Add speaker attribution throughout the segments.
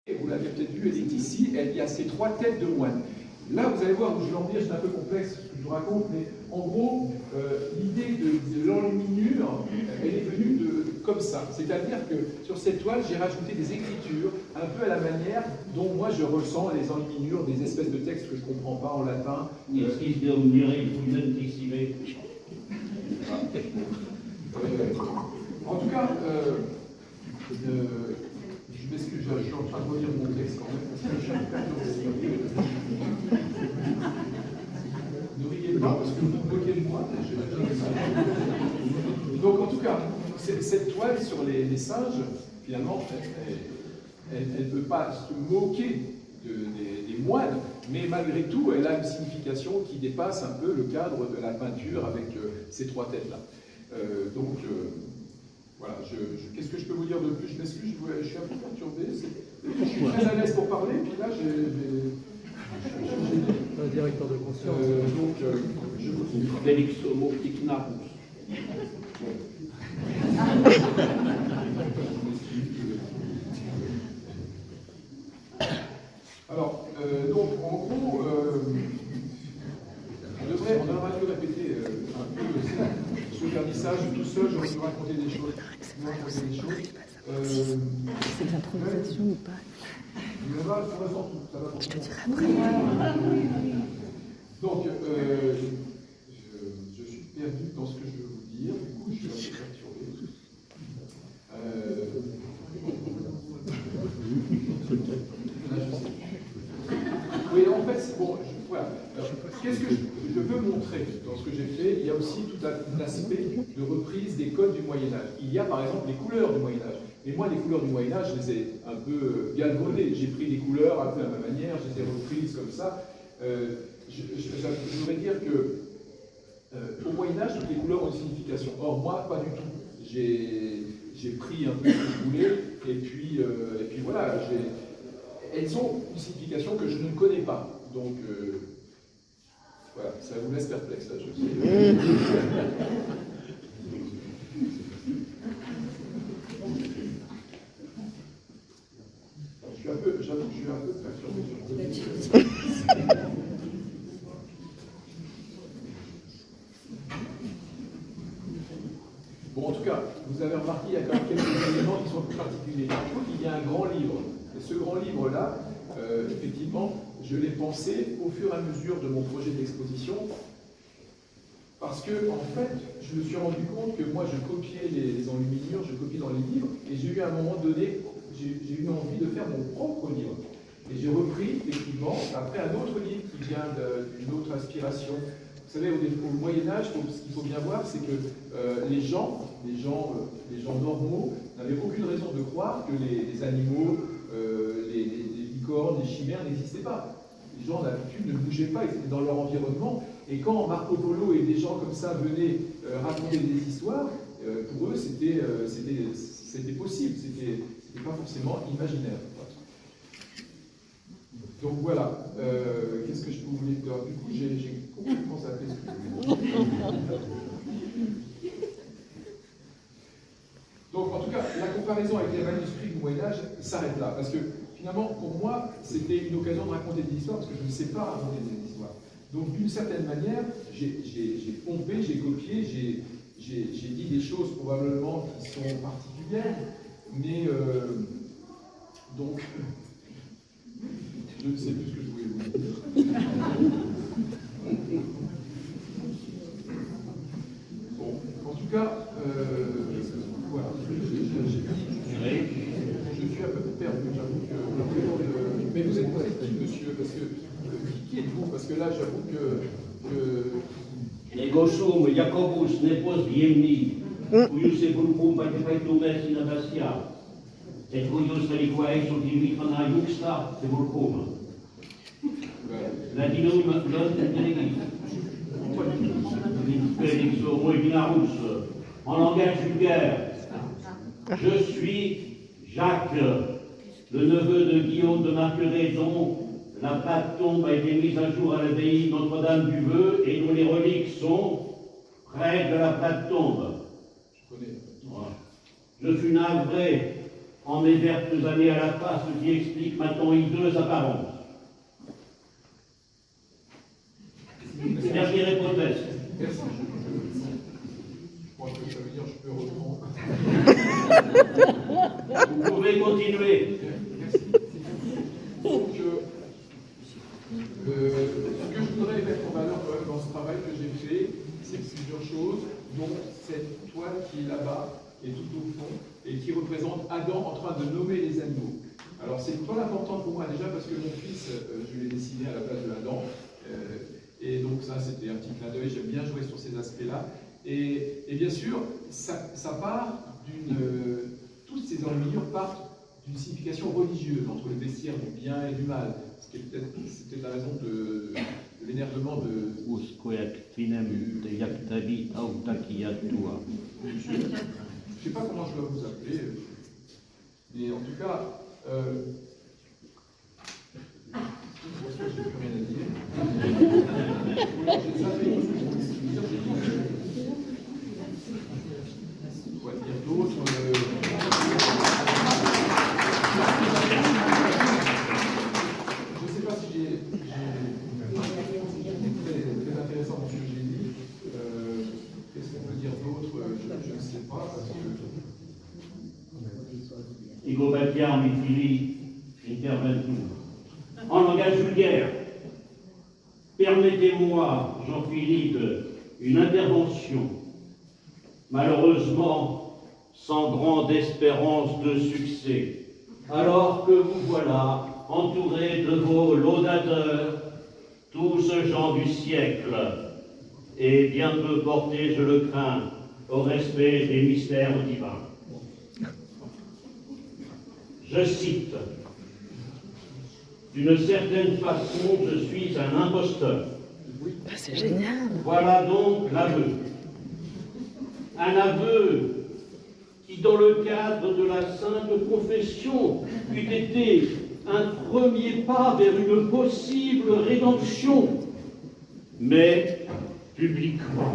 Speaker 1: Vous l'avez peut-être vu, elle est ici, il y a ces 3 têtes de moines. Là, vous allez voir où je vais en venir, c'est un peu complexe ce que je vous raconte, mais en gros, l'idée de l'enluminure, elle est venue comme ça. C'est-à-dire que sur cette toile, j'ai rajouté des écritures, un peu à la manière dont moi je ressens les enluminures, des espèces de textes que je ne comprends pas en latin. En tout cas, je m'excuse, je suis en train de relire mon texte quand même, parce que je suis un peu perturbé. Ne riez pas, parce que vous vous moquez de moi. Donc en tout cas, cette toile sur les singes, finalement, elle ne peut pas se moquer des moines, mais malgré tout, elle a une signification qui dépasse un peu le cadre de la peinture avec ces 3 têtes-là. Voilà, qu'est-ce que je peux vous dire de plus? Je m'excuse, je suis un peu perturbé. Je suis très à l'aise pour parler, puis là,
Speaker 2: un directeur de conscience.
Speaker 1: Je vous dis.
Speaker 3: Félix Homo Ignarus.
Speaker 1: Alors, donc, en gros, on aurait dû répéter un peu ce vernissage tout seul, j'aurais dû raconter des choses.
Speaker 4: C'est de l'improvisation ou pas? Je te dirai après.
Speaker 1: Donc, je suis perdu dans ce que je veux vous dire, du coup, je suis un peu perturbé. Oui, en fait, bon, voilà. Qu'est-ce que je veux montrer dans ce que j'ai fait? Il y a aussi tout un aspect de reprise des codes du Moyen-Âge. Il y a par exemple les couleurs du Moyen-Âge. Et moi, les couleurs du Moyen-Âge, je les ai un peu galvaudées. J'ai pris des couleurs un peu à ma manière, je les ai reprises comme ça. Je voudrais dire que au Moyen-Âge, toutes les couleurs ont une signification. Or, moi, pas du tout. J'ai pris un peu ce que je voulais, et puis voilà, elles ont une signification que je ne connais pas. Donc, voilà, ça vous laisse perplexe, là, je sais. J'avoue que je suis un peu perturbé sur le Bon, en tout cas, vous avez remarqué, il y a quand même quelques éléments qui sont plus particuliers. Je trouve qu'il y a un grand livre. Et ce grand livre-là, effectivement, je l'ai pensé au fur et à mesure de mon projet d'exposition, parce que, en fait, je me suis rendu compte que moi, je copiais les enluminures, je copiais dans les livres, et j'ai eu à un moment donné, j'ai eu envie de faire mon propre livre. Et j'ai repris, effectivement, après un autre livre qui vient d'une autre inspiration. Vous savez, au Moyen-Âge, ce qu'il faut bien voir, c'est que les gens normaux n'avaient aucune raison de croire que les animaux, les licornes, les chimères n'existaient pas. Les gens, d'habitude, ne bougeaient pas, ils étaient dans leur environnement. Et quand Marco Polo et des gens comme ça venaient raconter des histoires, pour eux, c'était possible, c'était pas forcément imaginaire. Donc voilà, qu'est-ce que je peux vous dire? Du coup, j'ai complètement zappé ce que je voulais dire. Donc en tout cas, la comparaison avec les manuscrits du Moyen-Âge s'arrête là, parce que finalement, pour moi, c'était une occasion de raconter des histoires, parce que je ne sais pas raconter des histoires. Donc d'une certaine manière, j'ai pompé, j'ai copié, j'ai dit des choses probablement qui sont particulières, mais donc, je ne sais plus ce que je voulais vous dire. Bon, en tout cas, voilà, je suis un peu perdu, j'avoue que... Mais vous êtes qui, monsieur? Parce que, qui êtes-vous? Parce que là, j'avoue que...
Speaker 3: Negosum, Jacobus, Nepos, Viemni, Cuyus e Brupum, Paitupaitumers in Abasia, et Cuyus Aliquae, Sotimifana, Juxta, e Brupum. Latinum, non Delegis. Félix Homo Ignarus, en langage vulgaire. Je suis Jacques, le neveu de Guillaume de Marqueret, dont la plate tombe a été mise à jour à l'abbaye Notre-Dame du Vœu et dont les reliques sont près de la plate tombe.
Speaker 1: Je connais.
Speaker 3: Voilà. Je suis navré en mes vertes années à la face, ce qui explique ma ton hideuse apparence. Dernière hypothèse.
Speaker 1: Merci. Moi, ça veut dire je peux reprendre.
Speaker 3: Vous pouvez continuer.
Speaker 1: Merci. Donc, ce que je voudrais mettre en valeur quand même dans ce travail que j'ai fait, c'est plusieurs choses, dont cette toile qui est là-bas et tout au fond, et qui représente Adam en train de nommer les animaux. Alors c'est une toile importante pour moi déjà parce que mon fils, je l'ai dessiné à la place de Adam, et donc ça c'était un petit clin d'œil, j'aime bien jouer sur ces aspects-là. Et bien sûr, ça part d'une... toutes ces enluminures partent d'une signification religieuse entre le bestiaire du bien et du mal. C'était peut-être la raison de l'énervement de... Je ne sais pas comment je dois vous appeler, mais en tout cas, j'ai plus rien à dire. J'ai zappé tout ce que je voulais dire. Quoi dire d'autre? Je ne sais pas si j'ai très intéressant dans ce que j'ai dit. Qu'est-ce qu'on peut dire d'autre? Je ne sais pas. Parce que...
Speaker 3: Ego Batiar Mifili intervention. En langage vulgaire, permettez-moi, Jean-Philippe, une intervention, malheureusement sans grande espérance de succès, alors que vous voilà entouré de vos laudateurs, tous gens du siècle, et bien peu portés, je le crains, au respect des mystères divins. Je cite, « D'une certaine façon, je suis un imposteur. »
Speaker 4: C'est génial.
Speaker 3: Voilà donc l'aveu. Un aveu qui, dans le cadre de la Sainte Confession, eût été un premier pas vers une possible rédemption, mais publiquement,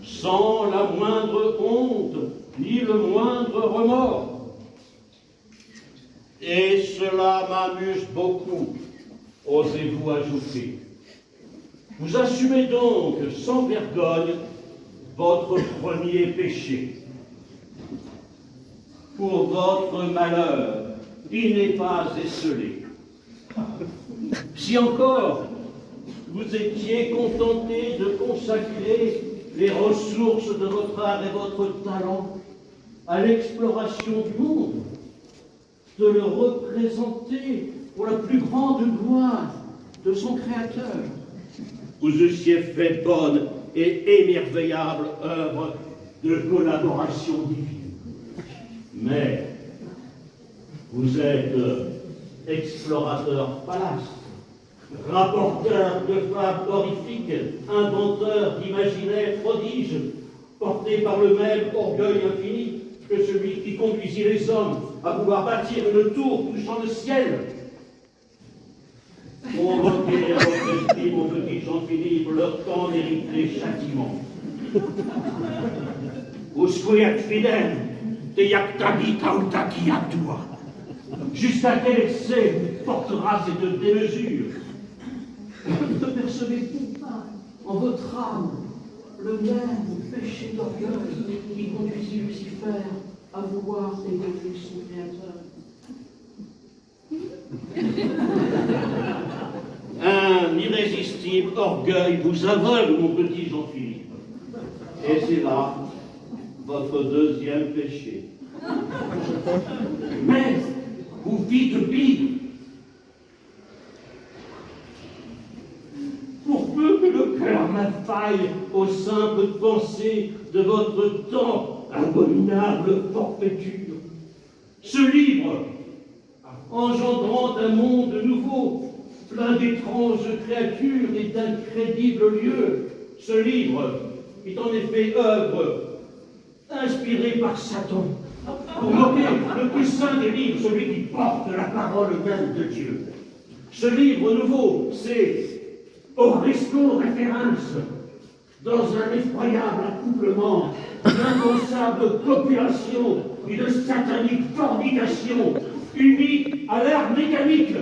Speaker 3: sans la moindre honte ni le moindre remords. Et cela m'amuse beaucoup, osez-vous ajouter. Vous assumez donc sans vergogne votre premier péché. Pour votre malheur, il n'est pas esselé. Si encore vous étiez contenté de consacrer les ressources de votre art et votre talent à l'exploration du monde, de le représenter pour la plus grande gloire de son Créateur, vous eussiez fait bonne et émerveillable œuvre de collaboration divine. Mais vous êtes explorateur palace, rapporteur de fables horrifiques, inventeur d'imaginaires prodiges, porté par le même orgueil infini que celui qui conduisit les hommes à vouloir bâtir une tour touchant le ciel. Convoquez votre esprit, mon petit Jean-Philippe, leur temps mérité châtiment. Usquiat fidem, te yactagi tautaki atua. Jusqu'à quel excès portera cette démesure? Ne percevez-vous pas en votre âme le même péché d'orgueil qui conduisit Lucifer à vouloir égayer son Créateur? Un irrésistible orgueil vous aveugle, mon petit Jean-Philippe. Et c'est là votre deuxième péché. Mais vous fîtes pire. Pour peu que le cœur m'affaille aux simples pensées de votre temps, abominable forfaiture, ce livre, engendrant un monde nouveau, plein d'étranges créatures et d'incrédibles lieux, ce livre est en effet œuvre inspirée par Satan, pour moquer le plus saint des livres, celui qui porte la parole même de Dieu. Ce livre nouveau, c'est Horresco Référence, dans un effroyable accouplement, d'inpensables copulations et de sataniques fornications, unies à l'art mécanique.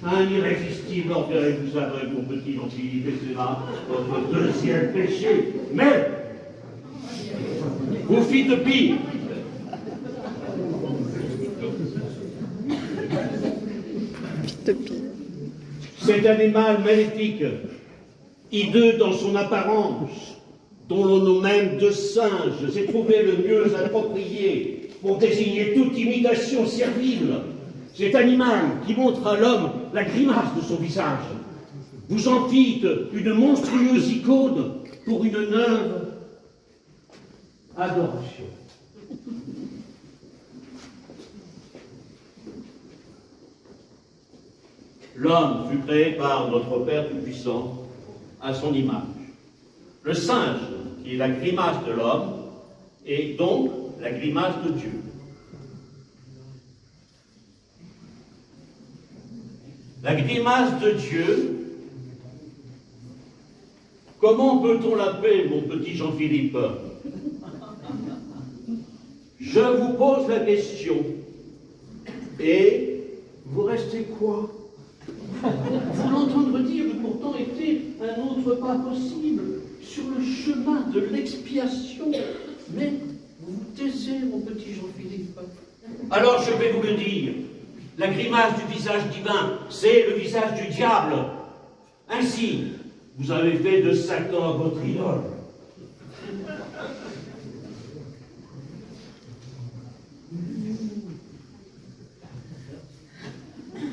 Speaker 3: Un irrésistible orgueil vous aveugle, mon petit Jean-Philippe, et c'est là votre deuxième péché. Mais vous fîtes pire. Cet animal maléfique, hideux dans son apparence, dont le nom même de singe s'est trouvé le mieux approprié pour désigner toute imitation servile, cet animal qui montre à l'homme la grimace de son visage, vous en fîtes une monstrueuse icône pour une neuve adoration. L'homme fut créé par notre Père Tout-Puissant à son image. Le singe, qui est la grimace de l'homme, est donc la grimace de Dieu. La grimace de Dieu, comment peut-on l'appeler, mon petit Jean-Philippe? Je vous pose la question, et vous restez quoi? Vous l'entendre dire pourtant était un autre pas possible sur le chemin de l'expiation. Mais vous vous taisez, mon petit Jean-Philippe. Alors je vais vous le dire. La grimace du visage divin, c'est le visage du diable. Ainsi, vous avez fait de Satan votre idole.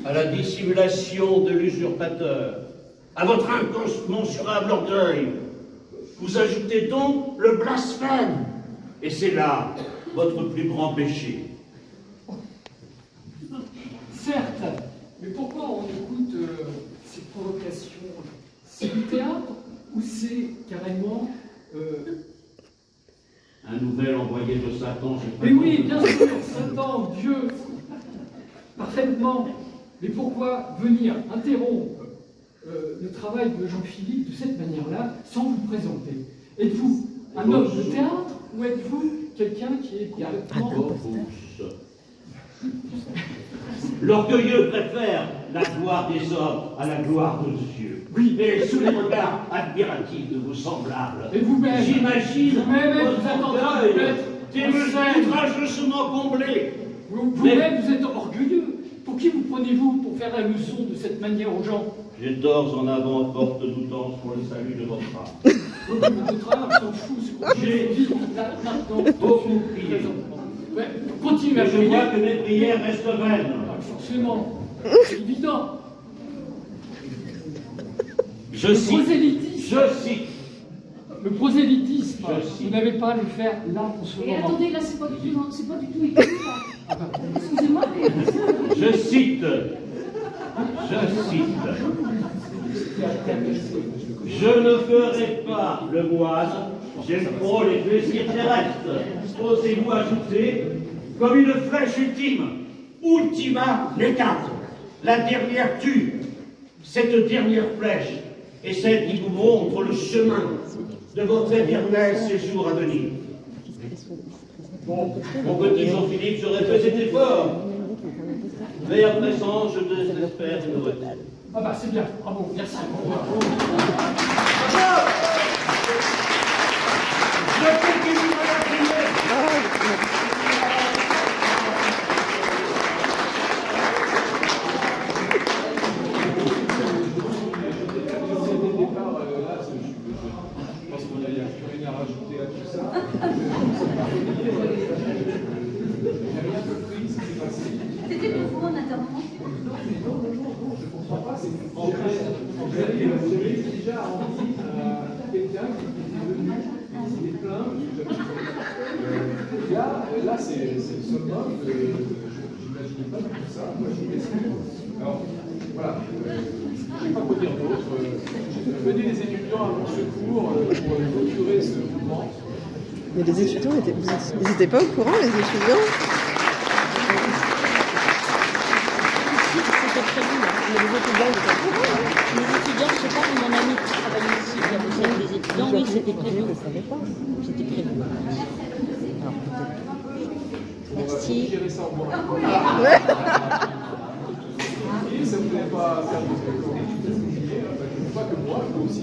Speaker 3: À la dissimulation de l'usurpateur, à votre incommensurable orgueil, vous ajoutez donc le blasphème. Et c'est là votre plus grand péché.
Speaker 2: Certes, mais pourquoi on écoute ces provocations? C'est du théâtre ou c'est carrément...
Speaker 3: Un nouvel envoyé de Satan,
Speaker 2: Mais oui, bien sûr, Satan, Dieu, parfaitement. Mais pourquoi venir interrompre le travail de Jean-Philippe de cette manière-là, sans vous présenter? Êtes-vous un homme de théâtre ou êtes-vous quelqu'un qui est complètement...
Speaker 3: L'orgueilleux préfère la gloire des hommes à la gloire de Dieu. Oui, et sous les regards admiratifs de vos semblables,
Speaker 2: et vous-même,
Speaker 3: j'imagine
Speaker 2: vous êtes en train de mettre
Speaker 3: des mesures outrageusement comblées.
Speaker 2: Vous-même, vous êtes orgueilleux. Pour qui vous prenez-vous pour faire la leçon de cette manière aux gens?
Speaker 3: J'ai d'ores en avant forte doutance pour le salut de votre âme.
Speaker 2: Votre âme s'en fout, c'est quoi? J'ai dit là, maintenant,
Speaker 3: beaucoup prié.
Speaker 2: Ouais, continuez à
Speaker 3: je
Speaker 2: prier.
Speaker 3: vois que mes prières restent vaines.
Speaker 2: Forcément, c'est évident.
Speaker 3: Je cite.
Speaker 2: Le prosélytisme, vous n'avez pas à le faire là en ce moment.
Speaker 5: Et attendez, là, c'est pas du tout écrit, ça. Excusez-moi, mais...
Speaker 3: Je cite. Je ne ferai pas le moine, j'aime trop les plaisirs terrestres. Osez-vous ajouter, comme une flèche ultime, ultima necat, la dernière tue. Cette dernière flèche est celle qui vous montre le chemin de votre éternel séjour à venir. Bon, mon petit Jean-Philippe, j'aurais fait cet effort, mais à présent, je désespère une nouvelle.
Speaker 2: Ah bah c'est bien, bravo, merci.
Speaker 3: Je continue à la prière.
Speaker 5: C'était pour vous en intervention?
Speaker 1: Vous avez déjà envie quelqu'un qui est venu, qui est plein, là c'est le summum, je n'imaginais pas tout ça, moi je m'explique. Alors, voilà, je ne sais pas quoi dire d'autre. Venez les étudiants à mon secours pour clôturer ce mouvement.
Speaker 4: Mais les étudiants, ils n'étaient pas au courant, les étudiants? C'était prévu, mais les étudiants, ils étaient au courant. Les étudiants, je sais pas, mon ami j'ai écrit, je ne savais pas. J'ai écrit. Alors,
Speaker 1: On va
Speaker 4: merci.
Speaker 1: gérer ça en bon. Et ça ne voulait pas faire de ce que je ne pas que moi, je peux aussi.